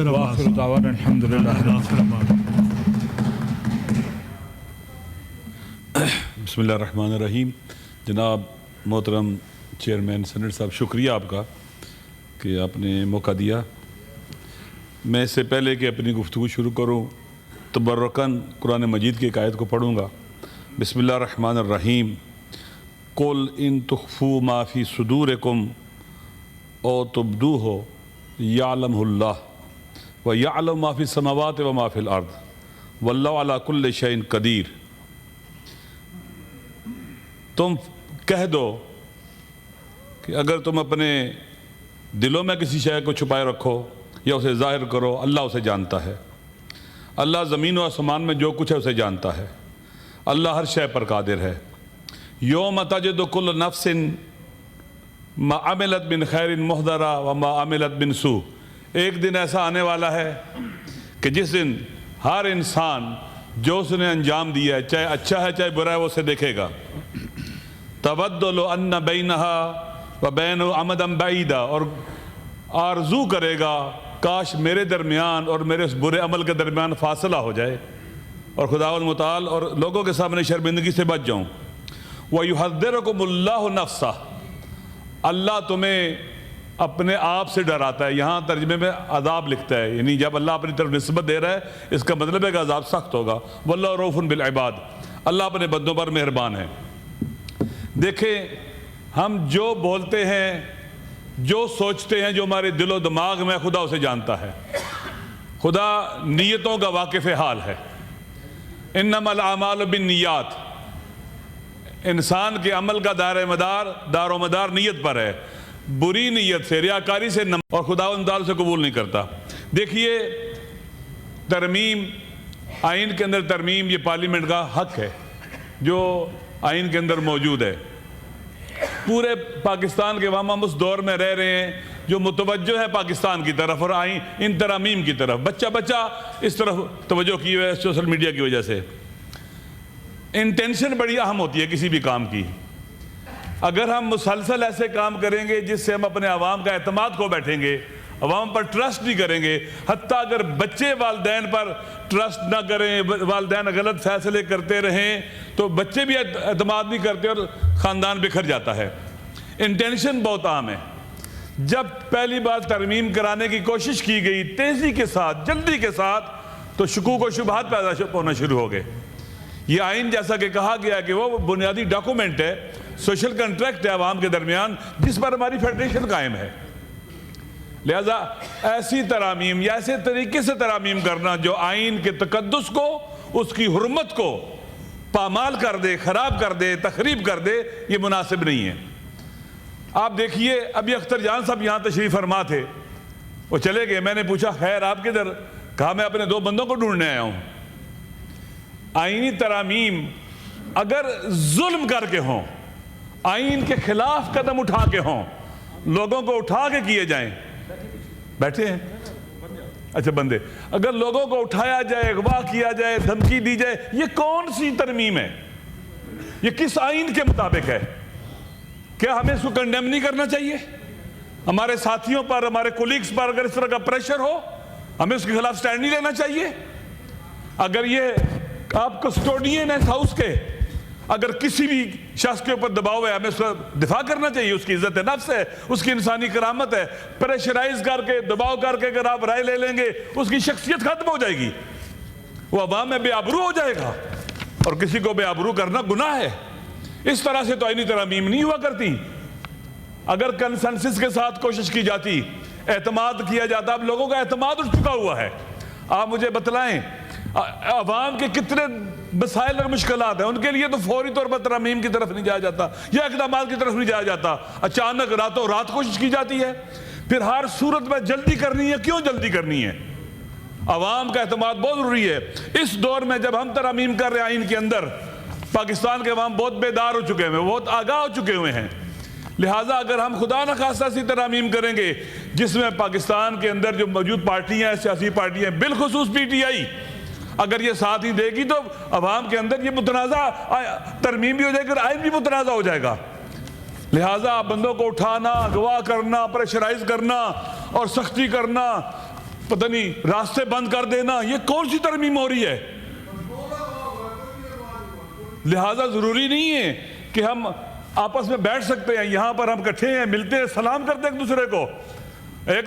وآخر دعوانا الحمدللہ. بسم اللہ الرحمن الرحیم. جناب محترم چیئرمین سینٹ صاحب، شکریہ آپ کا کہ آپ نے موقع دیا. میں اس سے پہلے کہ اپنی گفتگو شروع کروں تبرکاً قرآن مجید کی ایک آیت کو پڑھوں گا. بسم اللہ الرحمن الرحیم. قل ان تخفوا ما فی صدورکم او تبدوہ یعلمہ اللہ ویعلم ما فی السماوات وما فی الارض واللہ علی کل شیء قدیر. تم کہہ دو کہ اگر تم اپنے دلوں میں کسی شے کو چھپائے رکھو یا اسے ظاہر کرو، اللہ اسے جانتا ہے. اللہ زمین و آسمان میں جو کچھ ہے اسے جانتا ہے. اللہ ہر شے پر قادر ہے. یوم تجد کل نفس ما عملت من خیر محضرا وما عملت من سوء. ایک دن ایسا آنے والا ہے کہ جس دن ہر انسان جو اس نے انجام دیا ہے، چاہے اچھا ہے چاہے برا ہے، وہ اسے دیکھے گا. تود لو ان بینہا و بین امدا بعیدا، اور آرزو کرے گا کاش میرے درمیان اور میرے اس برے عمل کے درمیان فاصلہ ہو جائے اور خداوند متعال اور لوگوں کے سامنے شرمندگی سے بچ جاؤں. وَيُحَذِّرُكُمُ اللَّهُ نَفْسَهُ، اللہ تمہیں اپنے آپ سے ڈراتا ہے. یہاں ترجمے میں عذاب لکھتا ہے، یعنی جب اللہ اپنی طرف نسبت دے رہا ہے اس کا مطلب ہے کہ عذاب سخت ہوگا. وَاللَّهُ رَءُوفٌ بِالْعِبَادِ، اللہ اپنے بندوں پر مہربان ہے. دیکھیں، ہم جو بولتے ہیں، جو سوچتے ہیں، جو ہمارے دل و دماغ میں خدا اسے جانتا ہے. خدا نیتوں کا واقف حال ہے. انما الاعمال بالنیات، انسان کے عمل کا دار و مدار نیت پر ہے. بری نیت سے، ریاکاری سے اور خداوند تعالی سے قبول نہیں کرتا. دیکھیے، ترمیم، آئین کے اندر ترمیم یہ پارلیمنٹ کا حق ہے جو آئین کے اندر موجود ہے. پورے پاکستان کے عوام ہم اس دور میں رہ رہے ہیں جو متوجہ ہے پاکستان کی طرف اور ان ترامیم کی طرف. بچہ اس طرف توجہ کی ہوئے سوشل میڈیا کی وجہ سے. انٹینشن بڑی اہم ہوتی ہے کسی بھی کام کی. اگر ہم مسلسل ایسے کام کریں گے جس سے ہم اپنے عوام کا اعتماد کو بیٹھیں گے، عوام پر ٹرسٹ نہیں کریں گے، حتیٰ اگر بچے والدین پر ٹرسٹ نہ کریں، والدین غلط فیصلے کرتے رہیں تو بچے بھی اعتماد نہیں کرتے اور خاندان بکھر جاتا ہے. انٹینشن بہت عام ہے. جب پہلی بار ترمیم کرانے کی کوشش کی گئی تیزی کے ساتھ، جلدی کے ساتھ، تو شکوک و شبہات پیدا ہونا شروع ہو گئے. یہ آئین جیسا کہ کہا گیا کہ وہ بنیادی ڈاکومنٹ ہے، سوشل کنٹریکٹ ہے عوام کے درمیان جس پر ہماری فیڈریشن قائم ہے. لہذا ایسی ترامیم یا ایسے طریقے سے ترامیم کرنا جو آئین کے تقدس کو، اس کی حرمت کو پامال کر دے، خراب کر دے، تخریب کر دے، یہ مناسب نہیں ہے. آپ دیکھیے، ابھی اختر جان صاحب یہاں تشریف فرما تھے، وہ چلے گئے. میں نے پوچھا خیر آپ کدھر؟ کہا میں اپنے 2 بندوں کو ڈھونڈنے آیا ہوں. آئینی ترامیم اگر ظلم کر کے ہوں، آئین کے خلاف قدم اٹھا کے ہوں، لوگوں کو اٹھا کے کیے جائیں، بیٹھے ہیں اچھا بندے، اگر لوگوں کو اٹھایا جائے، اغوا کیا جائے، دھمکی دی جائے، یہ کون سی ترمیم ہے؟ یہ کس آئین کے مطابق ہے؟ کیا ہمیں اس کو کنڈیم نہیں کرنا چاہیے؟ ہمارے ساتھیوں پر، ہمارے کولیگز پر اگر اس طرح کا پریشر ہو، ہمیں اس کے خلاف سٹینڈ نہیں لینا چاہیے؟ اگر یہ آپ کسٹوڈین ہیں اس ہاؤس کے، اگر کسی بھی شخص کے اوپر دباؤ ہے، ہمیں اس کا دفاع کرنا چاہیے. اس کی عزت نفس ہے، اس کی انسانی کرامت ہے. پریشرائز کر کے، دباؤ کر کے اگر آپ رائے لے لیں گے، اس کی شخصیت ختم ہو جائے گی، وہ عوام میں بے آبرو ہو جائے گا، اور کسی کو بے آبرو کرنا گناہ ہے. اس طرح سے تو آئینی ترامیم نہیں ہوا کرتی. اگر کنسنسس کے ساتھ کوشش کی جاتی، اعتماد کیا جاتا. اب لوگوں کا اعتماد اٹھ چکا ہوا ہے. آپ مجھے بتلائیں عوام کے کتنے مسائل اور مشکلات ہیں، ان کے لیے تو فوری طور پر ترامیم کی طرف نہیں جایا جاتا یا اقدامات کی طرف نہیں جایا جاتا. اچانک راتوں رات کوشش کی جاتی ہے. پھر ہر صورت میں جلدی کرنی ہے. کیوں جلدی کرنی ہے؟ عوام کا اعتماد بہت ضروری ہے. اس دور میں جب ہم ترامیم کر رہے ہیں آئین کے اندر، پاکستان کے عوام بہت بیدار ہو چکے ہیں، بہت آگاہ ہو چکے ہوئے ہیں. لہٰذا اگر ہم خدا نخواستہ ایسی ترامیم کریں گے جس میں پاکستان کے اندر جو موجود پارٹیاں ہیں، سیاسی پارٹیاں ہیں، بالخصوص پی ٹی آئی، اگر یہ ساتھ ہی دے گی تو عوام کے اندر یہ متنازع ترمیم بھی ہو جائے گی اور آئین بھی متنازع ہو جائے گا. لہٰذا بندوں کو اٹھانا، اغوا کرنا، پریشرائز کرنا اور سختی کرنا پتہ نہیں راستے بند کر دینا، یہ کون سی ترمیم ہو رہی ہے؟ لہٰذا ضروری نہیں ہے کہ ہم آپس میں بیٹھ سکتے ہیں، یہاں پر ہم اکٹھے ہیں، ملتے ہیں، سلام کرتے ہیں ایک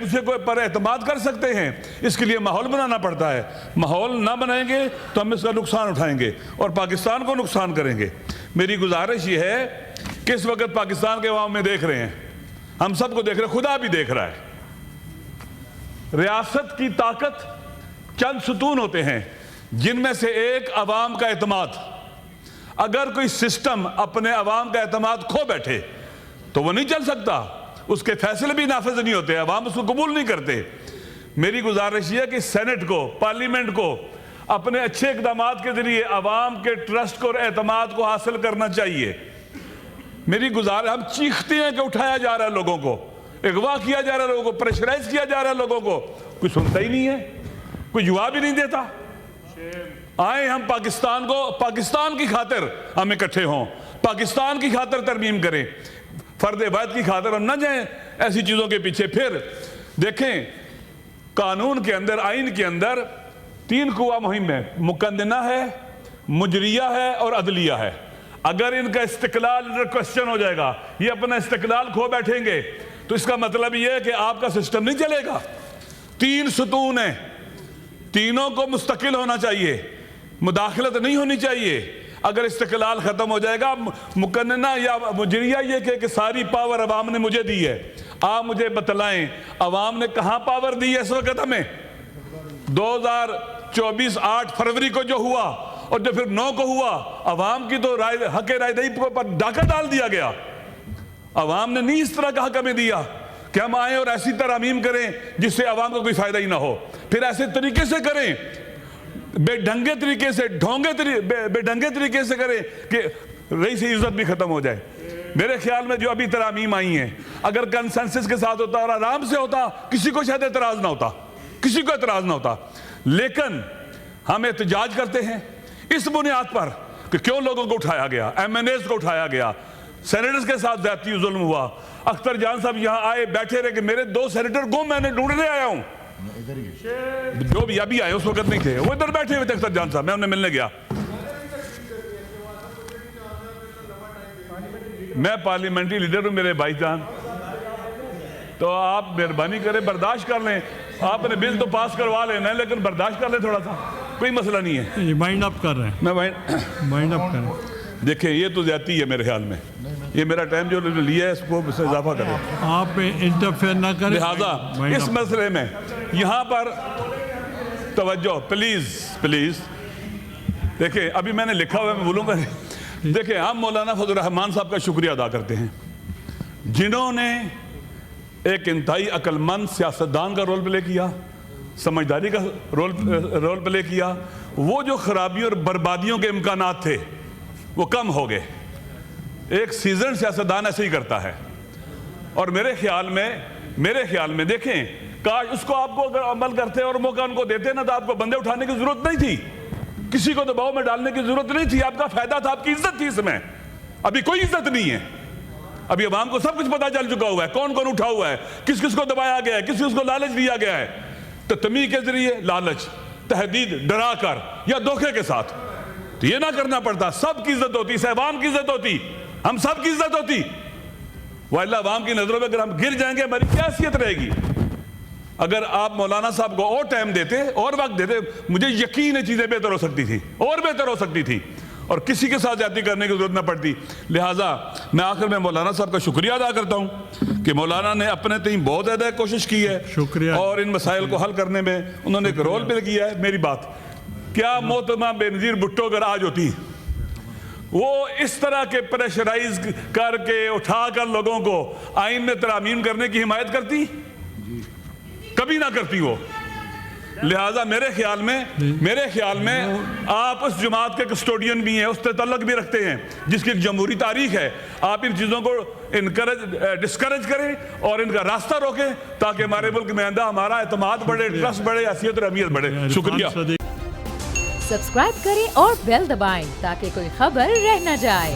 دوسرے کو پر اعتماد کر سکتے ہیں۔ اس کے لیے ماحول بنانا پڑتا ہے، ماحول نہ بنائیں گے تو ہم اس کا نقصان اٹھائیں گے اور پاکستان کو نقصان کریں گے۔ میری گزارش یہ ہے کہ اس وقت پاکستان کے عوام میں دیکھ رہے ہیں، ہم سب کو دیکھ رہے ہیں، خدا بھی دیکھ رہا ہے۔ ریاست کی طاقت چند ستون ہوتے ہیں جن میں سے ایک عوام کا اعتماد۔ اگر کوئی سسٹم اپنے عوام کا اعتماد کھو بیٹھے تو وہ نہیں چل سکتا، اس کے فیصلے بھی نافذ نہیں ہوتے، عوام اس کو قبول نہیں کرتے۔ میری گزارش یہ ہے کہ سینٹ کو، پارلیمنٹ کو اپنے اچھے اقدامات کے ذریعے عوام کے ٹرسٹ کو اور اعتماد کو حاصل کرنا چاہیے۔ میری گزارش، ہم چیختے ہیں کہ اٹھایا جا رہا ہے لوگوں کو، اغوا کیا جا رہا ہے لوگوں کو، پریشرائز کیا جا رہا ہے لوگوں کو، کوئی سنتا ہی نہیں ہے، کوئی جواب ہی نہیں دیتا۔ آئیں ہم پاکستان کو، پاکستان کی خاطر ہم اکٹھے ہوں، پاکستان کی خاطر ترمیم کریں، فرد واحد کی خاطر ہم نہ جائیں ایسی چیزوں کے پیچھے۔ پھر دیکھیں قانون کے اندر، آئین کے اندر 3 قوہ مہم ہے، مقننہ ہے، مجریہ ہے اور عدلیہ ہے۔ اگر ان کا استقلال کوسچن ہو جائے گا، یہ اپنا استقلال کھو بیٹھیں گے، تو اس کا مطلب یہ ہے کہ آپ کا سسٹم نہیں چلے گا۔ 3 ستون ہیں، تینوں کو مستقل ہونا چاہیے، مداخلت نہیں ہونی چاہیے۔ اگر استقلال ختم ہو جائے گا، مقننہ یا مجریہ یہ کہ ساری پاور عوام نے مجھے دی ہے، آپ مجھے بتلائیں عوام نے کہاں پاور دی ہے اس وقت ہمیں؟ 2024 8 فروری کو جو ہوا اور جو پھر 9 کو ہوا، عوام کی تو حق رائے دہی پر ڈاکہ ڈال دیا گیا۔ عوام نے نہیں اس طرح کا حق ہمیں دیا کہ ہم آئیں اور ایسی ترامیم کریں جس سے عوام کو کوئی فائدہ ہی نہ ہو، پھر ایسے طریقے سے کریں، بے ڈھنگے طریقے سے، بے ڈھنگے طریقے سے کریں کہ رئیس عزت بھی ختم ہو جائے۔ میرے خیال میں جو ابھی ترامیم آئی ہیں، اگر کنسنسس کے ساتھ ہوتا اور آرام سے ہوتا، کسی کو شاید اعتراض نہ ہوتا، کسی کو اعتراض نہ ہوتا۔ لیکن ہم احتجاج کرتے ہیں اس بنیاد پر کہ کیوں لوگوں کو اٹھایا گیا، ایم این ایز کو اٹھایا گیا، سینیٹرز کے ساتھ زیادتی ظلم ہوا۔ اختر جان صاحب یہاں آئے، بیٹھے رہے کہ میرے 2 سینیٹر گم، میں نے ڈھونڈنے آیا ہوں، جو بھی ابھی آئے اس وقت نہیں تھے، وہ ادھر بیٹھے ہوئے تھے اختر جان صاحب، میں انہیں ملنے گیا۔ میں پارلیمنٹری لیڈر ہوں میرے بھائی جان، تو آپ مہربانی کریں، برداشت کر لیں، آپ نے بل تو پاس کروا لینا ہے لیکن برداشت کر لیں تھوڑا سا، کوئی مسئلہ نہیں ہے۔ مائنڈ اپ کر رہے ہیں، میں مائنڈ اپ کر رہے ہیں۔ دیکھیں یہ تو زیادتی ہے میرے خیال میں، یہ میرا ٹائم جو لیا ہے اس کو اس سے اضافہ کریں، آپ انٹرفیئر نہ کریں۔ لہٰذا اس مسئلے میں یہاں پر توجہ پلیز پلیز۔ دیکھیں ابھی میں نے لکھا ہوا ہے، میں بولوں گا، دیکھیں ہم مولانا فضل الرحمان صاحب کا شکریہ ادا کرتے ہیں جنہوں نے ایک انتہائی عقل مند سیاستدان کا رول پلے کیا، سمجھداری کا رول پلے کیا۔ وہ جو خرابیوں اور بربادیوں کے امکانات تھے وہ کم ہو گئے۔ ایک سیزن سیاستدان ایسے ہی کرتا ہے، اور میرے خیال میں دیکھیں کاش اس کو آپ کو اگر عمل کرتے اور موقع ان کو دیتے نا تو آپ کو بندے اٹھانے کی ضرورت نہیں تھی، کسی کو دباؤ میں ڈالنے کی ضرورت نہیں تھی، آپ کا فائدہ تھا، آپ کی عزت تھی اس میں۔ ابھی کوئی عزت نہیں ہے، ابھی عوام کو سب کچھ پتہ چل چکا ہوا ہے، کون کون اٹھا ہوا ہے، کس کس کو دبایا گیا ہے، کس کس کو لالچ دیا گیا ہے، تمیم کے ذریعے لالچ، تہدید، ڈرا کر یا دھوکے کے ساتھ۔ تو یہ نہ کرنا پڑتا، سب کی عزت ہوتی، صاحبان کی عزت ہوتی، ہم سب کی عزت ہوتی۔ وَإِلَّا عوام کی نظروں میں اگر ہم گر جائیں گے ہماری کیا حیثیت رہے گی؟ اگر آپ مولانا صاحب کو اور ٹائم دیتے اور وقت دیتے، مجھے یقین ہے چیزیں بہتر ہو سکتی تھی، اور بہتر ہو سکتی تھی، اور کسی کے ساتھ زیادتی کرنے کی ضرورت نہ پڑتی۔ لہٰذا میں آخر میں مولانا صاحب کا شکریہ ادا کرتا ہوں کہ مولانا نے اپنے تئیں بہت زیادہ کوشش کی ہے، شکریہ، اور ان مسائل کو حل کرنے میں انہوں نے ایک رول پلے کیا ہے۔ میری بات کیا محترمہ بے نظیر بھٹو اگر آج ہوتی، وہ اس طرح کے پریشرائز کر کے اٹھا کر لوگوں کو آئین میں ترامیم کرنے کی حمایت کرتی؟ کبھی نہ کرتی وہ۔ لہٰذا میرے خیال میں آپ اس جماعت کے کسٹوڈین بھی ہیں، اس سے تعلق بھی رکھتے ہیں جس کی ایک جمہوری تاریخ ہے، آپ ان چیزوں کو ڈسکریج کریں اور ان کا راستہ روکیں تاکہ ہمارے ملک میں آئندہ ہمارا اعتماد بڑھے، ٹرسٹ بڑھے، حیثیت اور اہمیت بڑھے۔ شکریہ۔ سبسکرائب کریں اور بیل دبائیں تاکہ کوئی خبر رہ نہ جائے۔